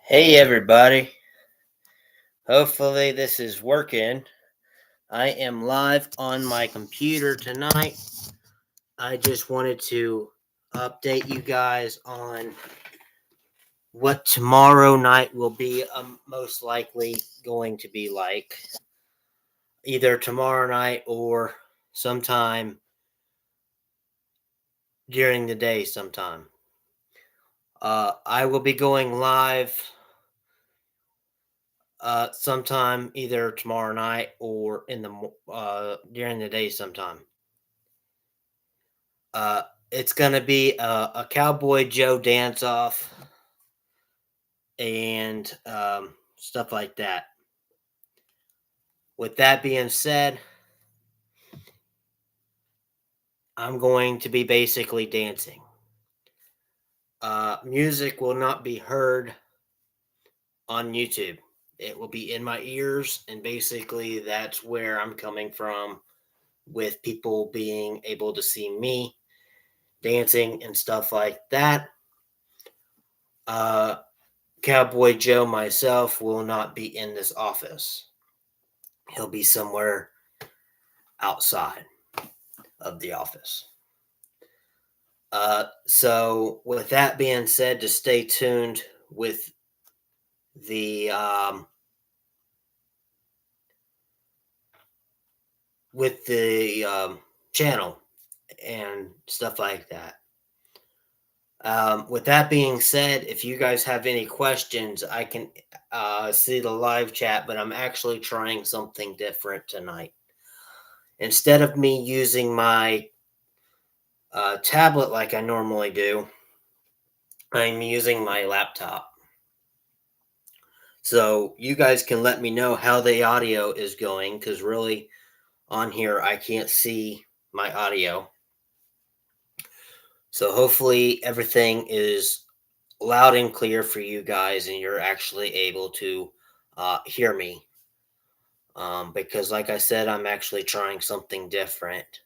Hey everybody. Hopefully this is working. I am live on my computer tonight. I just wanted to update you guys on what tomorrow night will be most likely going to be like. Either tomorrow night or sometime during the day sometime. I will be going live sometime either tomorrow night or during the day sometime. Uh, it's gonna be a Cowboy Joe dance off and stuff like that. With that being said, I'm going to be basically dancing. Music will not be heard on YouTube. It will be in my ears, and basically that's where I'm coming from with people being able to see me dancing and stuff like that. Uh, Cowboy Joe myself will not be in this office. He'll be somewhere outside of the office. So with that being said, to stay tuned the um, with the channel and stuff like that. With that being said, if you guys have any questions, I can see the live chat, but I'm actually trying something different tonight. Instead of me using my tablet like I normally do, I'm using my laptop. So you guys can let me know how the audio is going, because really on here I can't see my audio. So hopefully everything is loud and clear for you guys and you're actually able to hear me. Because like I said, I'm actually trying something different.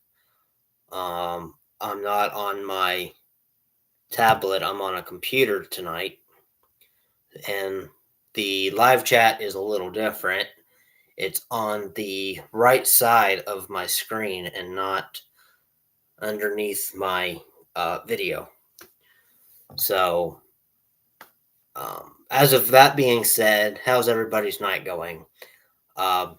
I'm not on my tablet, I'm on a computer tonight. And the live chat is a little different. It's on the right side of my screen and not underneath my video. So, as of that being said, how's everybody's night going? Um,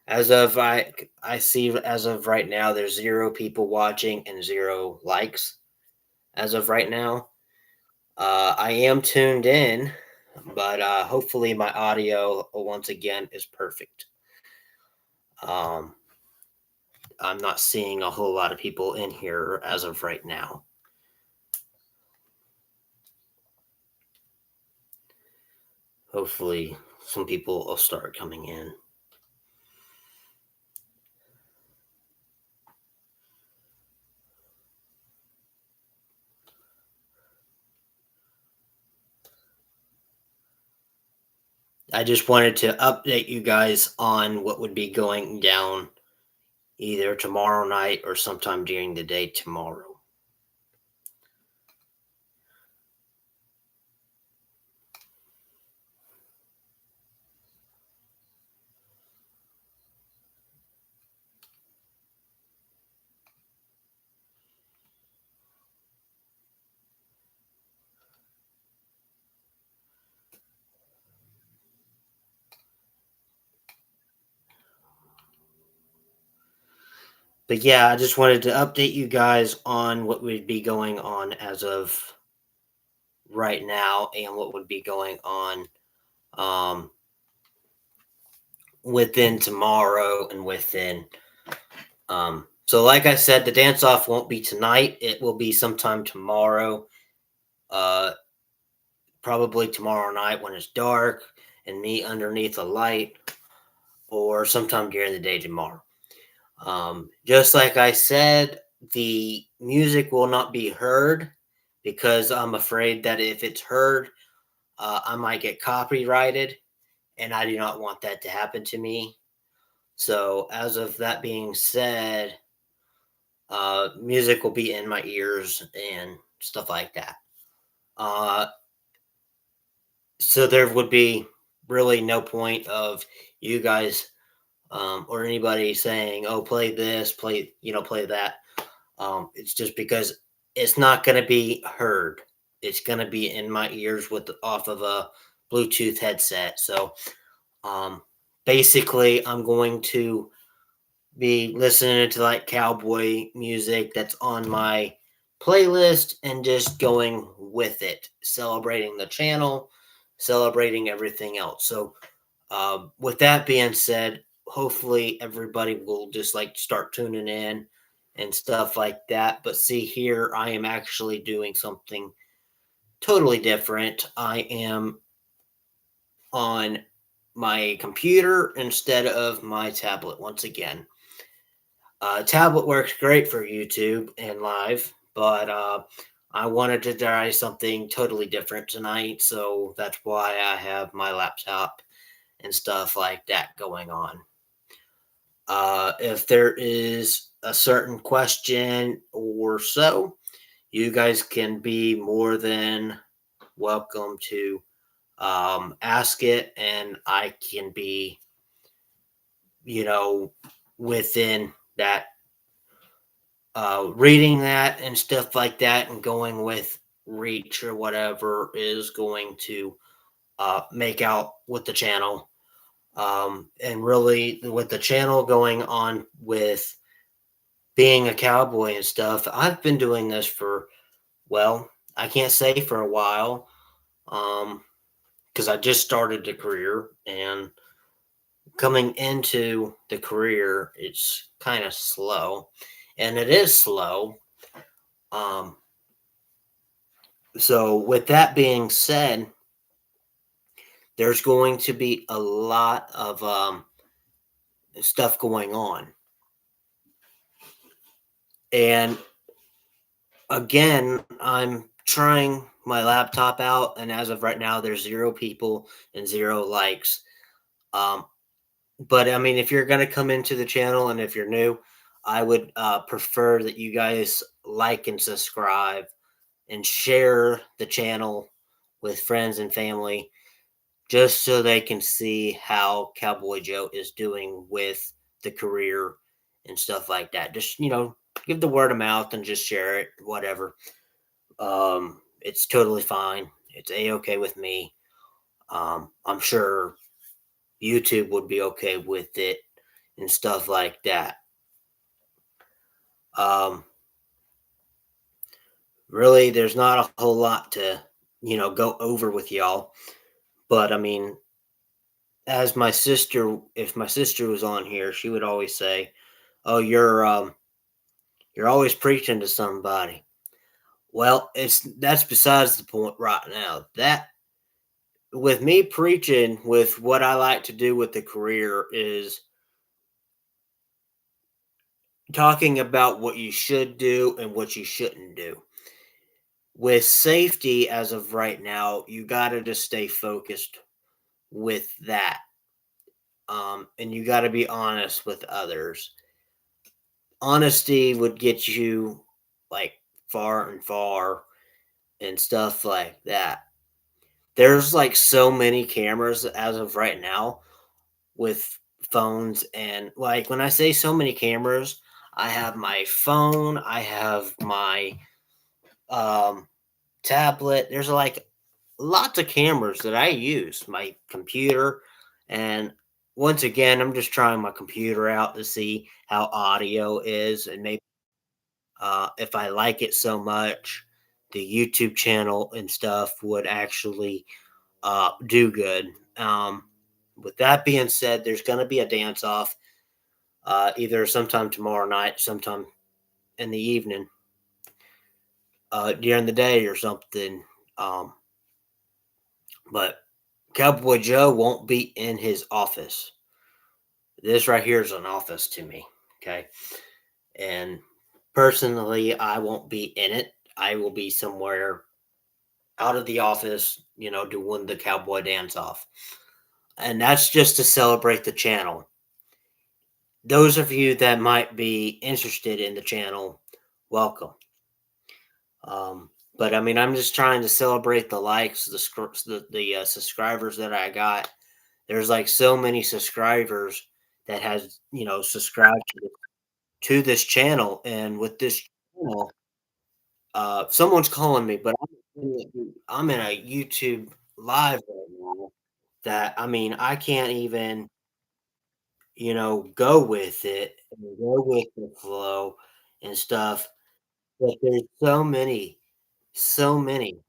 as of I see as of right now, there's 0 people watching and 0 likes. As of right now, I am tuned in, but hopefully my audio once again is perfect. Um, I'm not seeing a whole lot of people in here as of right now. Hopefully, some people will start coming in. I just wanted to update you guys on what would be going down either tomorrow night or sometime during the day tomorrow. But yeah, I just wanted to update you guys on what would be going on as of right now and what would be going on um, within tomorrow and within. So, like I said, the dance off won't be tonight. It will be sometime tomorrow. Uh, Probably tomorrow night when it's dark and me underneath a light, or sometime during the day tomorrow. Just like I said, the music will not be heard because I'm afraid that if it's heard, I might get copyrighted, and I do not want that to happen to me. So, as of that being said, music will be in my ears and stuff like that. Uh, So there would be really no point of you guys or anybody saying, "Oh, play this, play play that." It's just because it's not going to be heard. It's going to be in my ears with off of a Bluetooth headset. So um, basically, I'm going to be listening to like cowboy music that's on my playlist and just going with it, celebrating the channel, celebrating everything else. So, with that being said, hopefully everybody will just like start tuning in and stuff like that. But see, here I am actually doing something totally different. I am on my computer instead of my tablet once again. Tablet works great for YouTube and live, but I wanted to try something totally different tonight, so that's why I have my laptop and stuff like that going on. If there is a certain question or so, you guys can be more than welcome to ask it, and I can be, you know, within that reading that and stuff like that and going with reach or whatever is going to make out with the channel. And really, with the channel going on with being a cowboy and stuff, I've been doing this for, well, I can't say for a while because I just started the career and coming into the career, it's kind of slow and it is slow. Um, So, with that being said, there's going to be a lot of stuff going on. And again, I'm trying my laptop out, and as of right now, there's 0 people and 0 likes. Um, but I mean, if you're going to come into the channel and if you're new, I would prefer that you guys like and subscribe and share the channel with friends and family just so they can see how Cowboy Joe is doing with the career and stuff like that. Just, give the word of mouth and just share it, whatever. It's totally fine. It's a-okay with me. I'm sure YouTube would be okay with it and stuff like that. Um, Really, there's not a whole lot to, go over with y'all. But I mean, as my sister, if my sister was on here, she would always say, "Oh, you're always preaching to somebody." Well, that's besides the point right now. That with me preaching with what I like to do with the career is talking about what you should do and what you shouldn't do. With safety as of right now, you got to just stay focused with that. And you got to be honest with others. Honesty would get you like far and far and stuff like that. There's like so many cameras as of right now with phones, and like when I say so many cameras, I have my phone, I have my um tablet. There's like lots of cameras that I use, my computer, and once again, I'm just trying my computer out to see how audio is and maybe if I like it so much, the YouTube channel and stuff would actually do good. With that being said, there's going to be a dance off either sometime tomorrow night, sometime in the evening, during the day or something. Um, but Cowboy Joe won't be in his office. This right here is an office to me. Okay. And personally, I won't be in it. I will be somewhere out of the office, doing the cowboy dance off. And that's just to celebrate the channel. Those of you that might be interested in the channel, welcome. But I mean, I'm just trying to celebrate the likes, the subscribers that I got. There's like so many subscribers that has subscribed to this channel, and with this channel, someone's calling me, but I'm in a YouTube live right now. That I mean, I can't even go with it and go with the flow and stuff. But there's so many,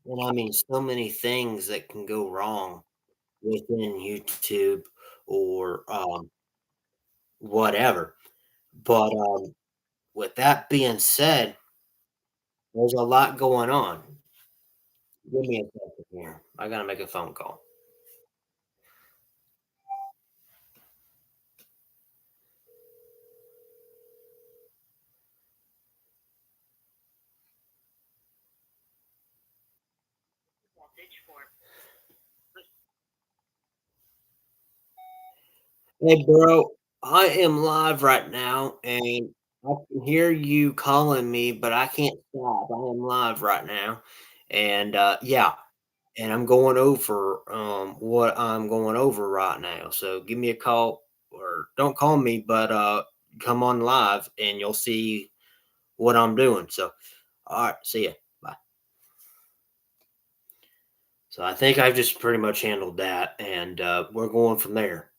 and I mean so many things that can go wrong within YouTube or whatever. But with that being said, there's a lot going on. Give me a second here. I gotta make a phone call. Hey, bro, I am live right now, and I can hear you calling me, but I can't stop. I am live right now, and yeah, and I'm going over what I'm going over right now. So give me a call, or don't call me, but come on live, and you'll see what I'm doing. So, all right, see ya. Bye. So I think I've just pretty much handled that, and we're going from there.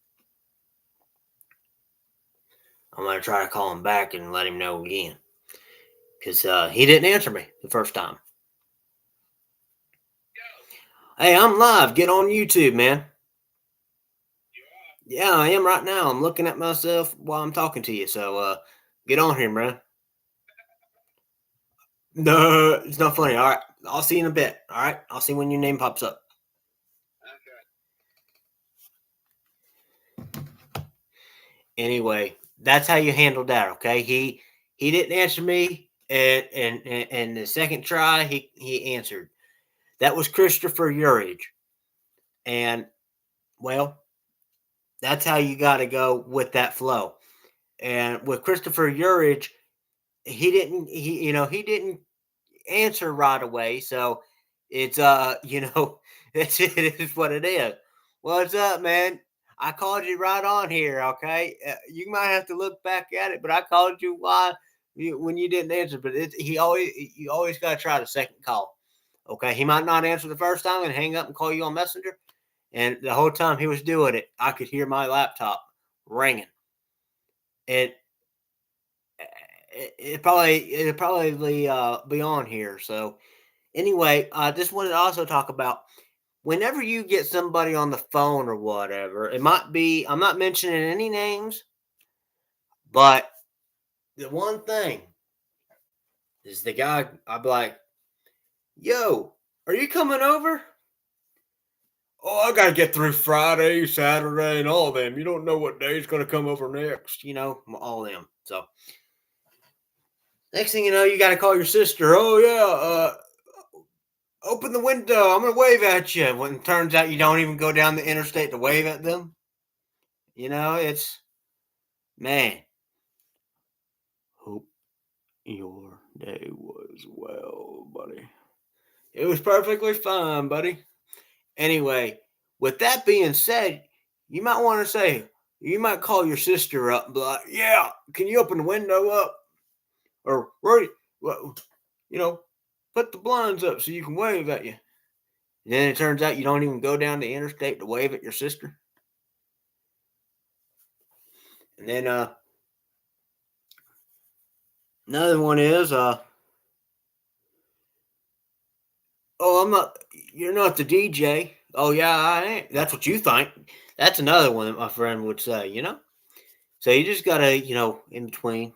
I'm gonna try to call him back and let him know again because he didn't answer me the first time. Hey, I'm live. Get on YouTube, man. Yeah, I am right now. I'm looking at myself while I'm talking to you. So get on here, man. No, it's not funny. All right, I'll see you in a bit. All right, I'll see when your name pops up. Anyway, that's how you handle that. Okay, he didn't answer me, and the second try he answered. That was Christopher Urage, and well, that's how you got to go with that flow. And with Christopher Urage, he didn't answer right away. So it's it is what it is. What's up, man? I called you right on here. Okay, you might have to look back at it, but I called you when you didn't answer. But you always got to try the second call. Okay, he might not answer the first time and hang up and call you on Messenger. And the whole time he was doing it, I could hear my laptop ringing. And it'll probably be on here. So anyway, I just wanted to also talk about whenever you get somebody on the phone or whatever. It might be I'm not mentioning any names, but the one thing is the guy. I'd be like, "Yo, are you coming over?" Oh, I gotta get through Friday, Saturday, and all of them. You don't know what day's gonna come over next. All of them. So next thing you know, you gotta call your sister. Oh yeah, open the window. I'm gonna wave at you. When it turns out you don't even go down the interstate to wave at them. It's man. Hope your day was well, buddy. It was perfectly fine, buddy. Anyway, with that being said, you might want to say, you might call your sister up and be like, "Yeah, can you open the window up?" Or, well, you know, put the blinds up so you can wave at you. And then it turns out you don't even go down the interstate to wave at your sister. And then another one is, oh, I'm not. You're not the DJ. Oh yeah, I ain't. That's what you think. That's another one that my friend would say. So you just gotta, in between,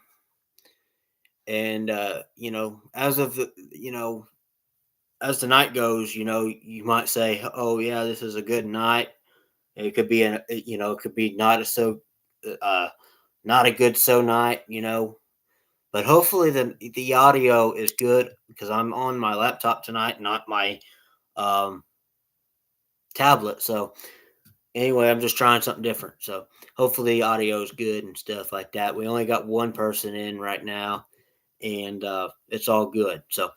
and as the night goes, you might say, oh yeah, this is a good night. It could be it could be uh, not a good so night. But hopefully the audio is good because I'm on my laptop tonight, not my um tablet. So anyway, I'm just trying something different. So hopefully the audio is good and stuff like that. We only got one person in right now, and it's all good. So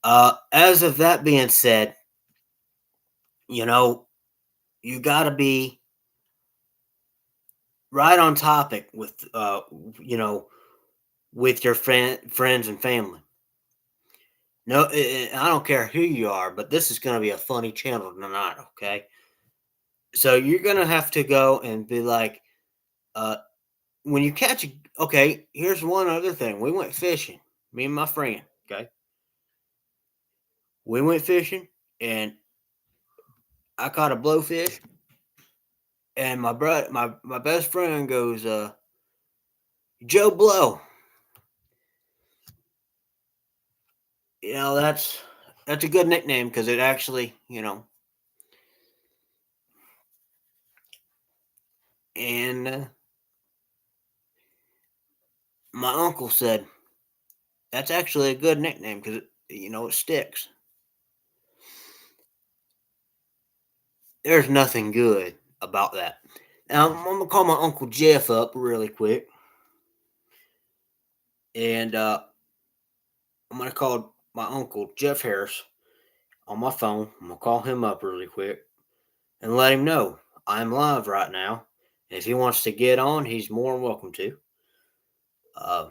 As of that being said, you know, you got to be right on topic with, you know, with your friends and family. No, I don't care who you are, but this is going to be a funny channel tonight. Okay, so you're gonna have to go and be like, uh, when you catch a, okay, here's one other thing. We went fishing, me and my friend. Okay, we went fishing, and I caught a blowfish, and my best friend goes, Joe Blow. You know, that's a good nickname because it actually, you know, and my uncle said that's actually a good nickname because you know it sticks. There's nothing good about that. Now I'm gonna call my uncle Jeff up really quick, and I'm gonna call my uncle Jeff Harris on my phone. I'm gonna call him up really quick and let him know I'm live right now. If he wants to get on, he's more than welcome to. Uh,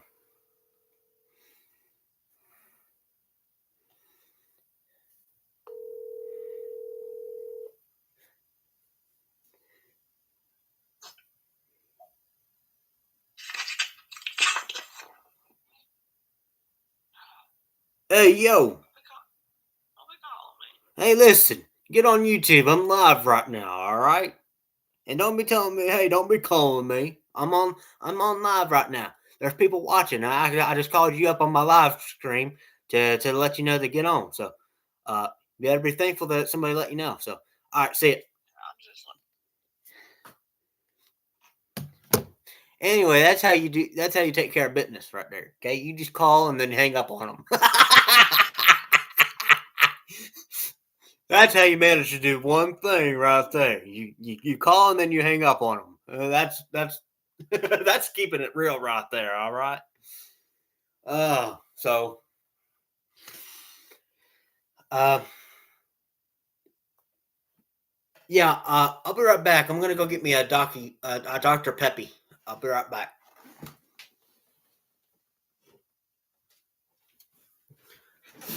hey yo, hey listen, get on YouTube. I'm live right now. All right. And don't be telling me, hey, don't be calling me. I'm on live right now. There's people watching. I just called you up on my live stream to let you know to get on. So you better be thankful that somebody let you know. So all right, see it. Anyway, that's how you take care of business right there. Okay. You just call and then hang up on them. That's how you manage to do one thing right there. You call and then you hang up on them. That's that's keeping it real right there. All right. So uh, yeah, I'll be right back. I'm gonna go get me a Dr. Peppy. I'll be right back.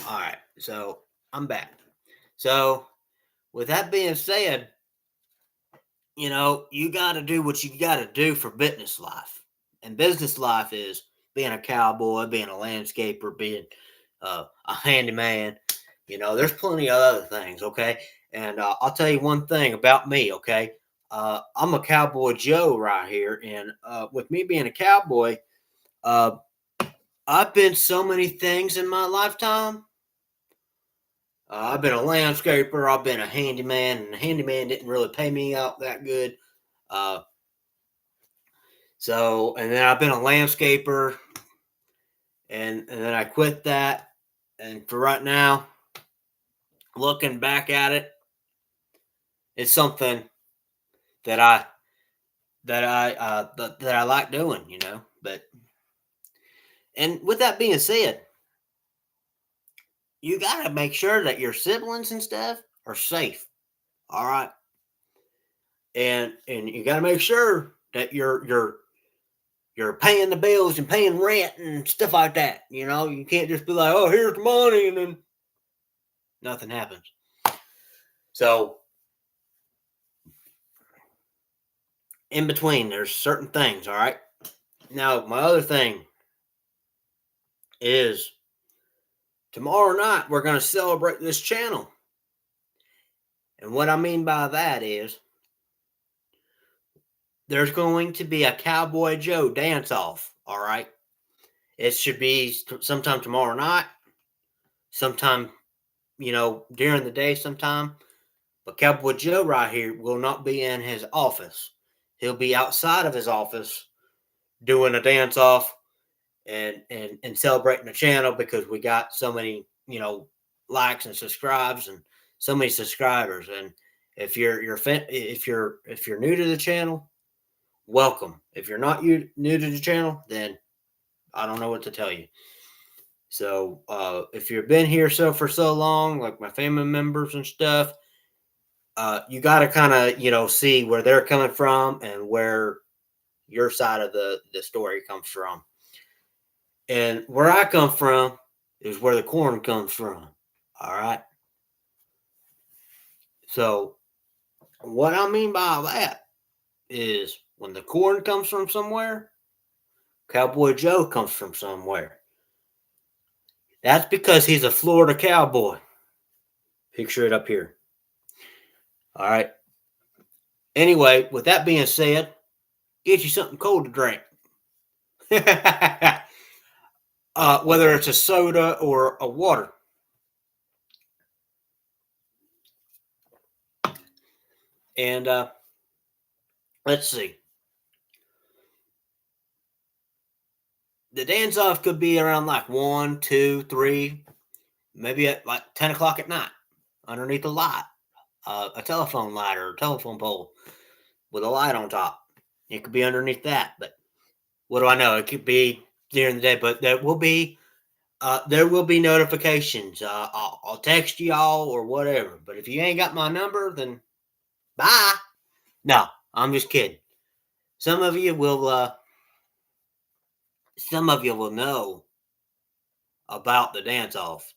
All right, so I'm back. So with that being said, you know you got to do what you got to do for business life, and business life is being a cowboy, being a landscaper, being a handyman. You know, there's plenty of other things. Okay, and I'll tell you one thing about me. Okay, I'm a cowboy Joe right here, and with me being a cowboy, uh, I've been so many things in my lifetime. I've been a landscaper. I've been a handyman, and the handyman didn't really pay me out that good. Uh, and then I've been a landscaper, and then I quit that. And for right now, looking back at it, it's something that I like doing. You know, but and with that being said, you got to make sure that your siblings and stuff are safe. All right, and you got to make sure that you're paying the bills and paying rent and stuff like that. You know, you can't just be like, oh, here's the money, and then nothing happens. So in between, there's certain things. All right. Now, my other thing is tomorrow night we're going to celebrate this channel, and what I mean by that is there's going to be a Cowboy Joe dance off. All right. It should be sometime tomorrow night, sometime, you know, during the day sometime. But Cowboy Joe right here will not be in his office. He'll be outside of his office doing a dance off and celebrating the channel because we got so many, you know, likes and subscribes and so many subscribers. And if you're new to the channel, welcome. If you're not new to the channel, then I don't know what to tell you. So if you've been here for so long, like my family members and stuff, you got to kind of see where they're coming from and where your side of the story comes from. And where I come from is where the corn comes from. All right. So what I mean by that is when the corn comes from somewhere, Cowboy Joe comes from somewhere. That's because he's a Florida cowboy. Picture it up here. All right. Anyway, with that being said, get you something cold to drink. Whether it's a soda or a water. And let's see. The dance off could be around like 1, 2, 3, maybe at like 10 o'clock at night underneath a light, a telephone light or a telephone pole with a light on top. It could be underneath that, but what do I know? It could be during the day, but there will be notifications. I'll text y'all or whatever. But if you ain't got my number, then bye. No, I'm just kidding. Some of you will know about the dance off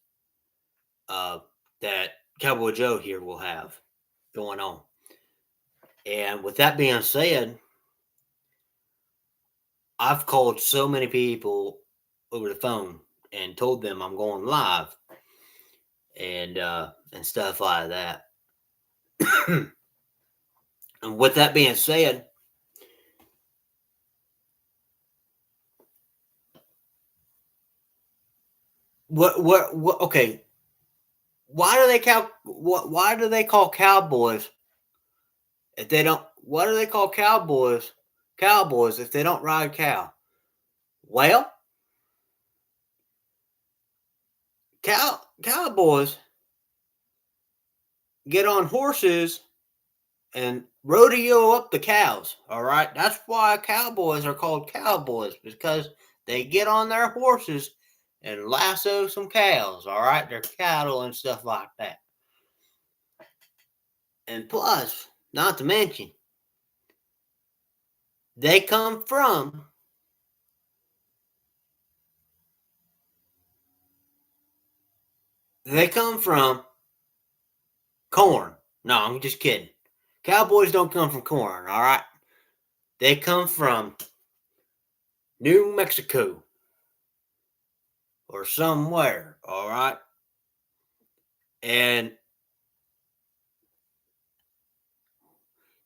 that Cowboy Joe here will have going on. And with that being said, I've called so many people over the phone and told them I'm going live and stuff like that. And with that being said, what okay, why do they call cowboys if they don't why do they call cowboys if they don't ride cow? Well, cowboys get on horses and rodeo up the cows. All right, that's why cowboys are called cowboys, because they get on their horses and lasso some cows. All right, their cattle and stuff like that. And plus, not to mention, they come from corn. No, I'm just kidding. Cowboys don't come from corn. All right, they come from New Mexico or somewhere. All right, and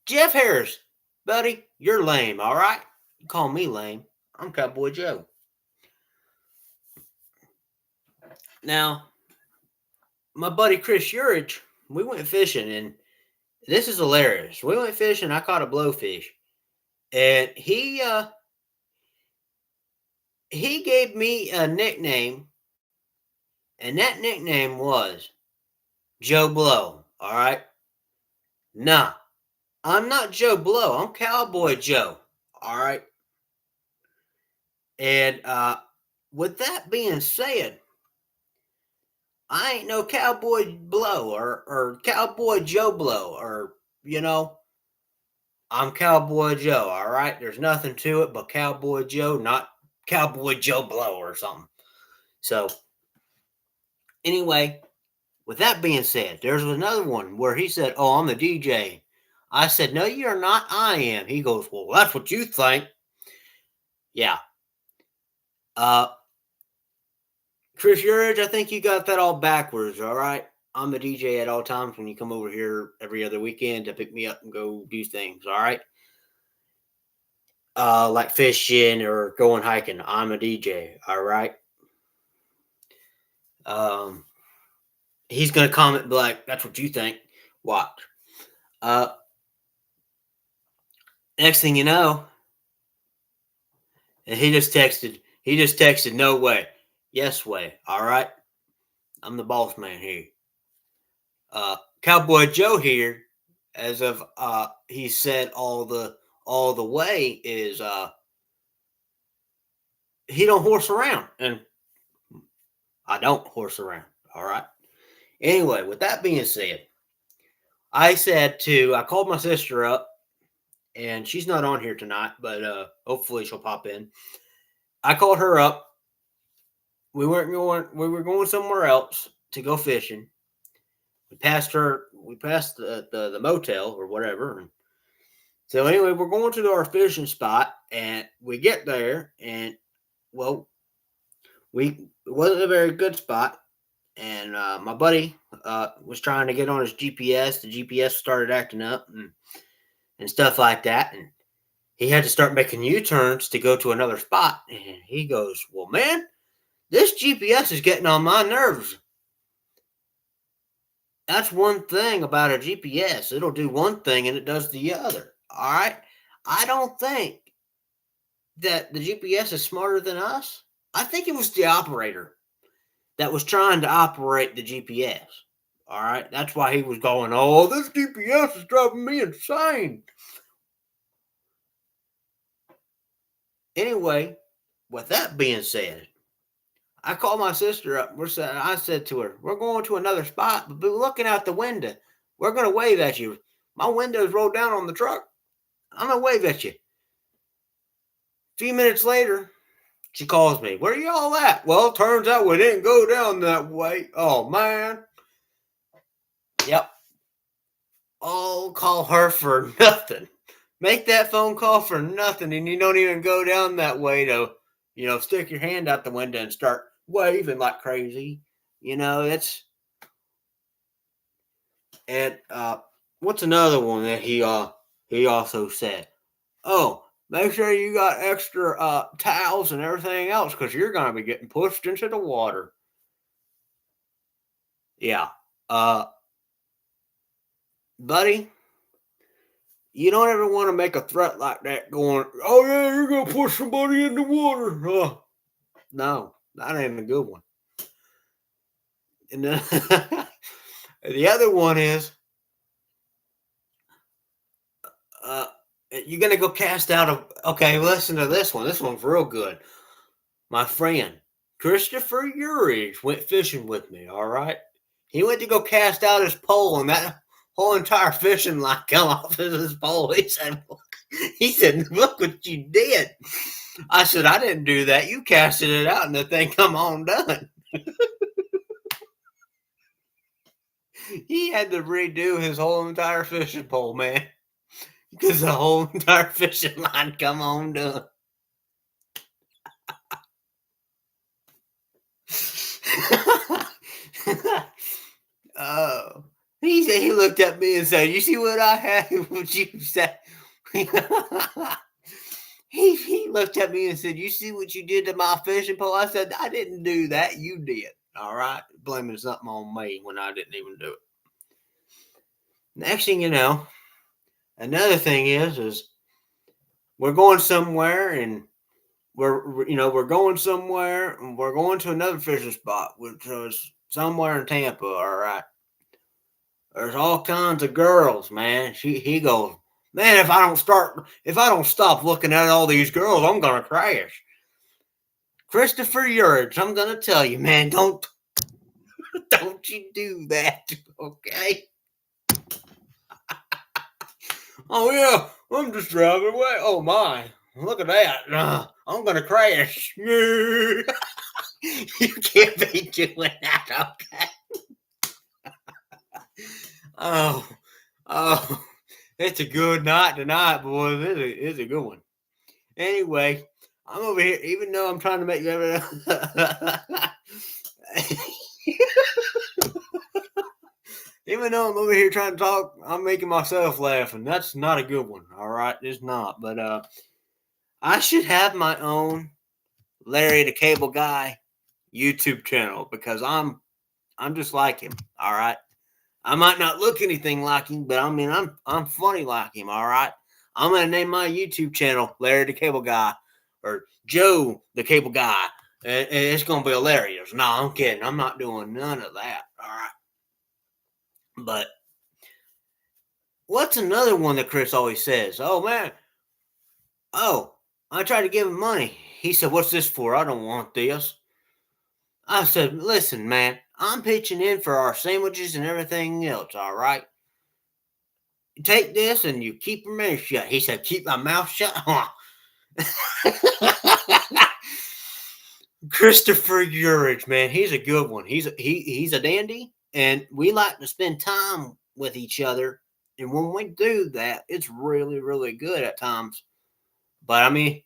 Jeff Harris, buddy, you're lame. All right, you call me lame. I'm Cowboy Joe. Now, my buddy Chris Urich, we went fishing, and this is hilarious. We went fishing. I caught a blowfish, and he gave me a nickname, and that nickname was Joe Blow. All right. Nah, I'm not Joe Blow. I'm Cowboy Joe. All right. And with that being said, I ain't no Cowboy Blow or Cowboy Joe Blow or, I'm Cowboy Joe. All right. There's nothing to it but Cowboy Joe, not Cowboy Joe Blow or something. So, anyway, with that being said, there's another one where he said, "Oh, I'm the DJ." I said, "No, you're not. I am." He goes, "Well, that's what you think." Yeah. Uh, Chris Urge, I think you got that all backwards. All right. I'm the DJ at all times when you come over here every other weekend to pick me up and go do things. All right. Like fishing or going hiking. I'm a DJ. All right. Um, he's gonna comment like, "That's what you think." Watch. Uh, next thing you know, and he just texted, "No way." Yes way. All right. I'm the boss man here. Cowboy Joe here, as of he said all the way is he don't horse around. And I don't horse around. All right. Anyway, with that being said, I called my sister up, and she's not on here tonight, but hopefully she'll pop in. I called her up. We were going somewhere else to go fishing. We passed the motel or whatever. And so anyway, we're going to our fishing spot, and we get there, and well, it wasn't a very good spot. And my buddy was trying to get on his GPS. The GPS started acting up and stuff like that, and he had to start making U-turns to go to another spot. And he goes, "Well, man, this GPS is getting on my nerves." That's one thing about a GPS. It'll do one thing and it does the other. All right. I don't think that the GPS is smarter than us. I think it was the operator that was trying to operate the GPS. All right. That's why he was going, "Oh, this GPS is driving me insane." Anyway, with that being said, I called my sister up. I said to her, "We're going to another spot, but be looking out the window. We're going to wave at you. My window's rolled down on the truck. I'm going to wave at you." A few minutes later, she calls me. "Where y'all at?" "Well, it turns out we didn't go down that way." "Oh, man." Yep. I'll call her for nothing. Make that phone call for nothing, and you don't even go down that way to, stick your hand out the window and start waving like crazy. It's and what's another one that he also said? "Oh, make sure you got extra towels and everything else because you're gonna be getting pushed into the water." Yeah, buddy, you don't ever want to make a threat like that. Going, "Oh yeah, you're gonna push somebody in the water." No, that ain't a good one. And then the other one is, you're gonna go cast out of. Okay, listen to this one. This one's real good. My friend Christopher Urich went fishing with me. All right, he went to go cast out his pole, and that whole entire fishing line come off of his pole. He said, "Look what you did." I said, "I didn't do that. You casted it out, and the thing come on done." He had to redo his whole entire fishing pole, man, because the whole entire fishing line come on done. Oh, he looked at me and said, "You see what I had?" What you said? He looked at me and said, "You see what you did to my fishing pole?" I said, "I didn't do that. You did." All right, blaming something on me when I didn't even do it. Next thing you know, another thing is we're going somewhere, and we're going somewhere, and we're going to another fishing spot, which was somewhere in Tampa. All right, there's all kinds of girls, man. He goes, "Man, if I don't stop looking at all these girls, I'm gonna crash." Christopher Urich, I'm gonna tell you, man, don't you do that, okay? "Oh yeah, I'm just driving away. Oh my, look at that! I'm gonna crash." You can't be doing that, okay? Oh, it's a good night tonight, boys. It's a good one. Anyway, I'm over here, even though I'm trying to make you. Even though I'm over here trying to talk, I'm making myself laugh, and that's not a good one. All right, it's not. But I should have my own Larry the Cable Guy YouTube channel because I'm just like him. All right, I might not look anything like him, but I mean I'm funny like him. All right, I'm gonna name my YouTube channel Larry the Cable Guy or Joe the Cable Guy, and it's gonna be hilarious. No, I'm kidding. I'm not doing none of that. All right. But what's another one that Chris always says? "Oh man, oh, I tried to give him money." He said, "What's this for? I don't want this." I said, listen, man, I'm pitching in for our sandwiches and everything else, all right? Take this and you keep your mouth shut. He said, keep my mouth shut? Christopher Urich, man, he's a good one. He's a dandy, and we like to spend time with each other. And when we do that, it's really, really good at times. But I mean,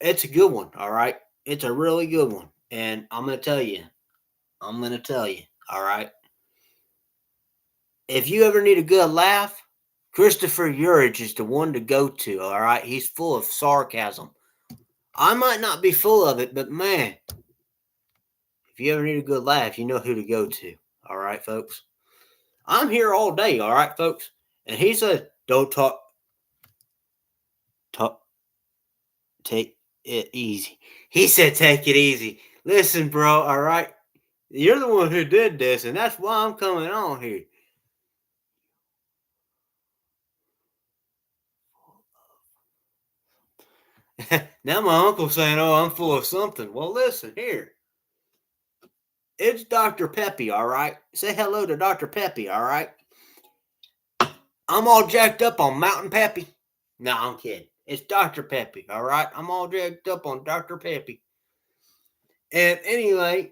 it's a good one, all right? It's a really good one. And I'm going to tell you, all right? If you ever need a good laugh, Christopher Urich is the one to go to, all right? He's full of sarcasm. I might not be full of it, but man, if you ever need a good laugh, you know who to go to, all right, folks? I'm here all day, all right, folks? And he said, don't talk, take it easy. He said, take it easy. Listen, bro, all right? You're the one who did this, and that's why I'm coming on here. Now my uncle's saying, oh, I'm full of something. Well, listen here. It's Dr. Peppy, all right? Say hello to Dr. Peppy, all right? I'm all jacked up on Mountain Peppy. No, I'm kidding. It's Dr. Peppy, all right? I'm all jacked up on Dr. Peppy. And anyway,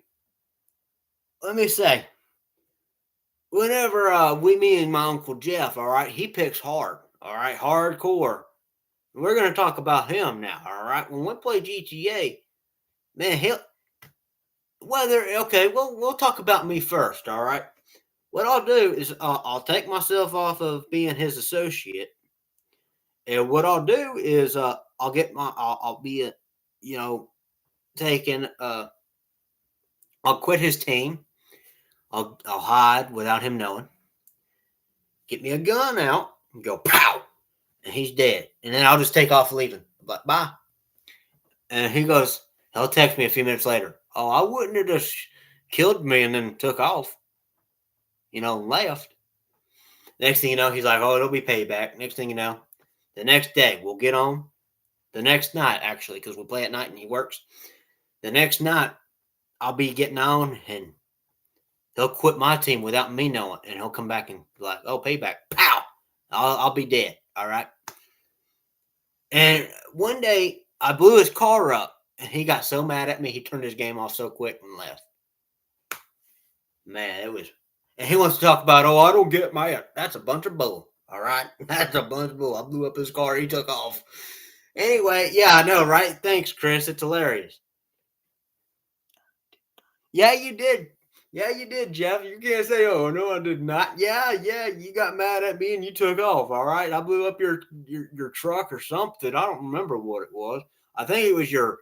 let me say, whenever me and my Uncle Jeff, all right, he picks hard, all right, hardcore. We're going to talk about him now, all right? When we play GTA, man, we'll talk about me first, all right? What I'll do is I'll take myself off of being his associate, and what I'll do is I'll be taking I'll quit his team. I'll hide without him knowing. Get me a gun out and go pow, and he's dead. And then I'll just take off leaving. But bye. And he'll text me a few minutes later. Oh, I wouldn't have just killed me and then took off. Left. Next thing you know, he's like, oh, it'll be payback. Next thing you know, the next day we'll get on. The next night, actually, because we play at night and he works. The next night, I'll be getting on and he'll quit my team without me knowing. And he'll come back and be like, oh, payback. Pow! I'll be dead. All right. And one day I blew his car up and he got so mad at me, he turned his game off so quick and left. Man, it was. And he wants to talk about, oh, I don't get mad. That's a bunch of bull. All right. That's a bunch of bull. I blew up his car. He took off. Anyway, yeah, I know, right? Thanks, Chris. It's hilarious. Yeah, you did. Yeah, you did, Jeff. You can't say, oh, no, I did not. Yeah, you got mad at me and you took off, all right? I blew up your truck or something. I don't remember what it was. I think it was your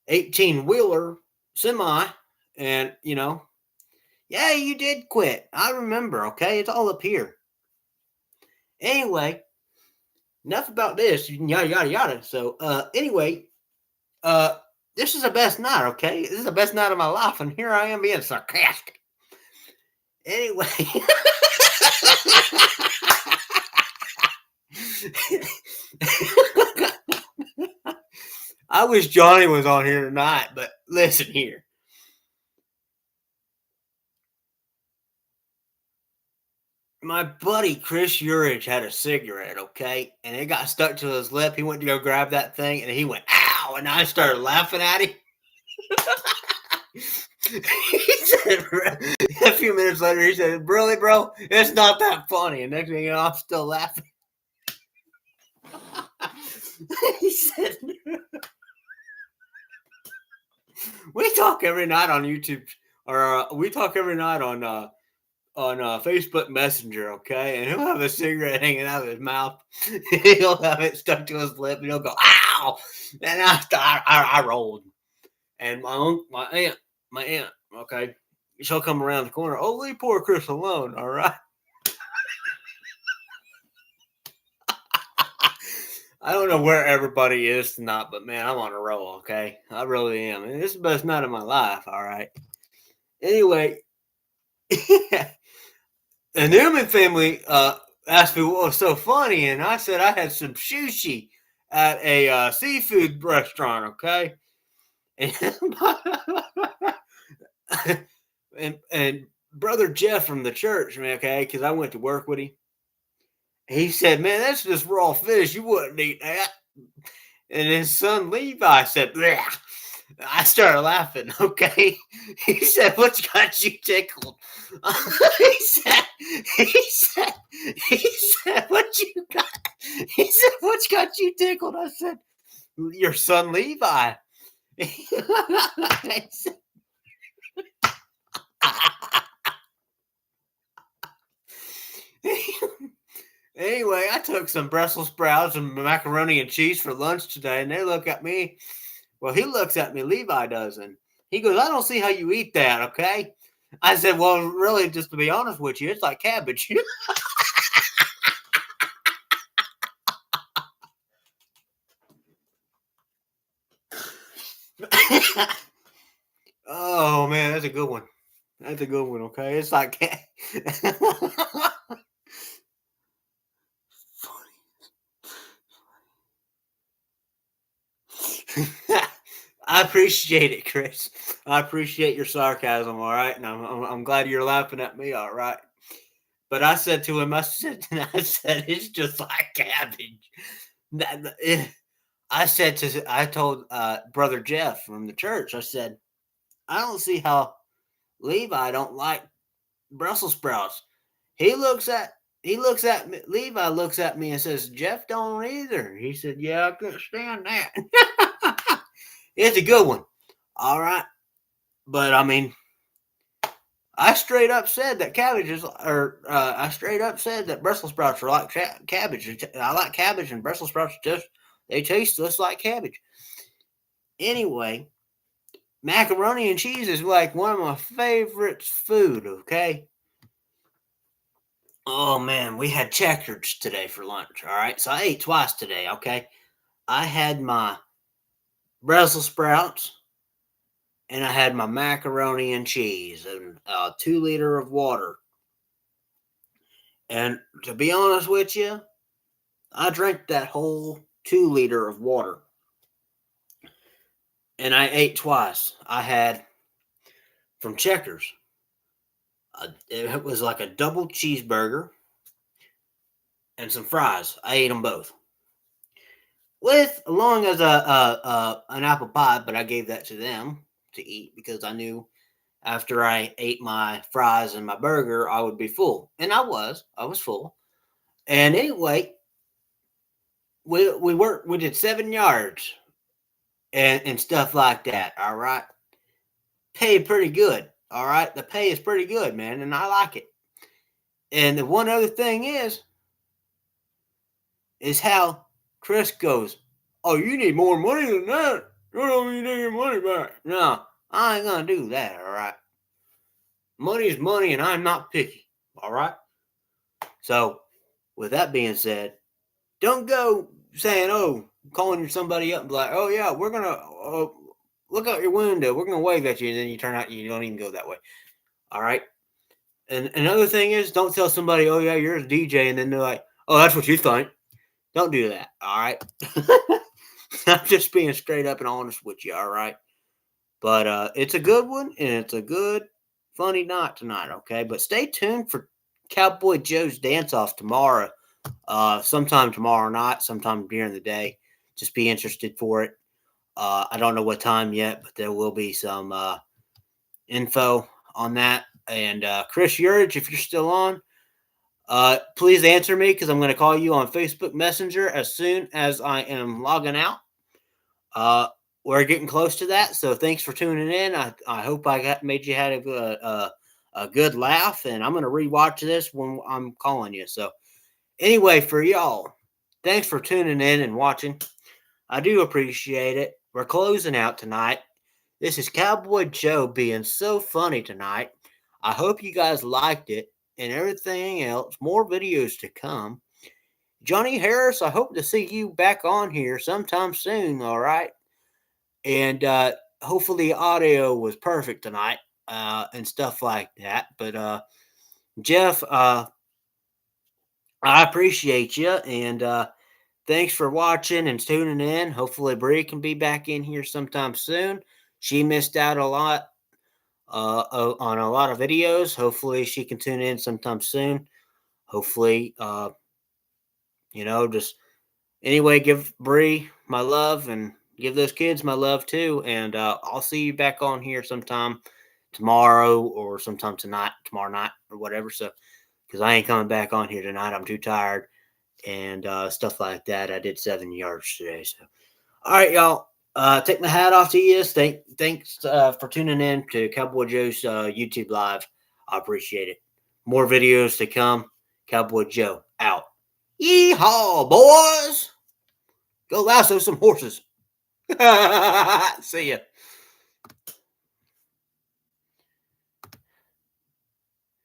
18-wheeler semi. And, yeah, you did quit. I remember, okay? It's all up here. Anyway, enough about this. Yada, yada, yada. So, anyway, this is the best night, okay? This is the best night of my life, and here I am being sarcastic. Anyway. I wish Johnny was on here tonight, but listen here. My buddy Chris Urich had a cigarette, okay? And it got stuck to his lip. He went to go grab that thing, and he went, ow! And I started laughing at him. He said, a few minutes later, he said, really, bro? It's not that funny. And next thing you know, I'm still laughing. He said, we talk every night on YouTube, or we talk every night on Facebook Messenger, okay? And he'll have a cigarette hanging out of his mouth. He'll have it stuck to his lip, and he'll go, ow! And I rolled. And my aunt, okay, she'll come around the corner. Oh, leave poor Chris alone, all right? I don't know where everybody is tonight, but man, I'm on a roll, okay? I really am. And this is the best night of my life, all right? Anyway, the Newman family asked me what was so funny, and I said I had some sushi at a seafood restaurant, okay? And, and brother Jeff from the church, man, okay, because I went to work with him. He said, "Man, that's just raw fish. You wouldn't eat that." And his son Levi said, "Bleh." I started laughing. Okay, he said, "What's got you tickled?" he said, "He said, he said, what you got?" He said, "What's got you tickled?" I said, "Your son Levi." I said, anyway, I took some Brussels sprouts and macaroni and cheese for lunch today, and they look at me. Well, he looks at me, Levi does, and he goes, "I don't see how you eat that, okay?" I said, "Well, really, just to be honest with you, it's like cabbage." Oh, man, that's a good one. That's a good one, okay? It's like I appreciate it, Chris. I appreciate your sarcasm, all right? And I'm glad you're laughing at me, all right? But I said to him, I said, "It's just like cabbage." I told brother Jeff from the church, I said, "I don't see how Levi don't like Brussels sprouts." He looks at me. Levi looks at me and says, "Jeff don't either." He said, "Yeah, I couldn't stand that." It's a good one, all right. But I mean, I straight up said that I straight up said that Brussels sprouts are like cabbage. I like cabbage, and Brussels sprouts they taste just like cabbage. Anyway, macaroni and cheese is like one of my favorite food. Okay. Oh man, we had checkers today for lunch. All right, so I ate twice today. Okay, I had my Brussels sprouts and I had my macaroni and cheese and a 2 liter of water. And to be honest with you, I drank that whole 2 liter of water, and I ate twice. I had from Checkers. It was like a double cheeseburger and some fries. I ate them both with along as a an apple pie, but I gave that to them to eat because I knew after I ate my fries and my burger, I would be full, and I was full. And anyway, we did 7 yards and stuff like that. All right, pay pretty good. All right, the pay is pretty good, man, and I like it. And the one other thing is how Chris goes, "Oh, you need more money than that. You don't need your money back." No, I ain't gonna do that. All right, money is money, and I'm not picky. All right. So, with that being said, don't go saying, "Oh, calling somebody up and be like, oh yeah, we're gonna look out your window, we're gonna wave at you," and then you turn out you don't even go that way. All right. And another thing is, don't tell somebody, "Oh yeah, you're a DJ," and then they're like, "Oh, that's what you think." Don't do that. All right. I'm just being straight up and honest with you. All right. But it's a good one, and it's a good, funny night tonight. Okay. But stay tuned for Cowboy Joe's dance off tomorrow. Sometime tomorrow night, sometime during the day. Just be interested for it. I don't know what time yet, but there will be some info on that. And Chris Urge, if you're still on, please answer me because I'm going to call you on Facebook Messenger as soon as I am logging out. Uh, we're getting close to that, so thanks for tuning in. I hope I made you had a good laugh, and I'm going to rewatch this when I'm calling you. So anyway, for y'all, thanks for tuning in and watching. I do appreciate it. We're closing out tonight. This is Cowboy Joe being so funny tonight. I hope you guys liked it and everything else. More videos to come. Johnny Harris, I hope to see you back on here sometime soon, all right? And hopefully audio was perfect tonight and stuff like that. But Jeff, I appreciate you, and thanks for watching and tuning in. Hopefully Bree can be back in here sometime soon. she missed out a lot on a lot of videos. Hopefully, she can tune in sometime soon. Hopefully, just anyway, give Bree my love and give those kids my love too. And I'll see you back on here sometime tomorrow or sometime tonight, tomorrow night or whatever. So, because I ain't coming back on here tonight, I'm too tired and stuff like that. I did 7 yards today. So, all right, y'all. Take my hat off to you. Thanks for tuning in to Cowboy Joe's YouTube live. I appreciate it. More videos to come. Cowboy Joe out. Yeehaw, boys! Go lasso some horses. See ya.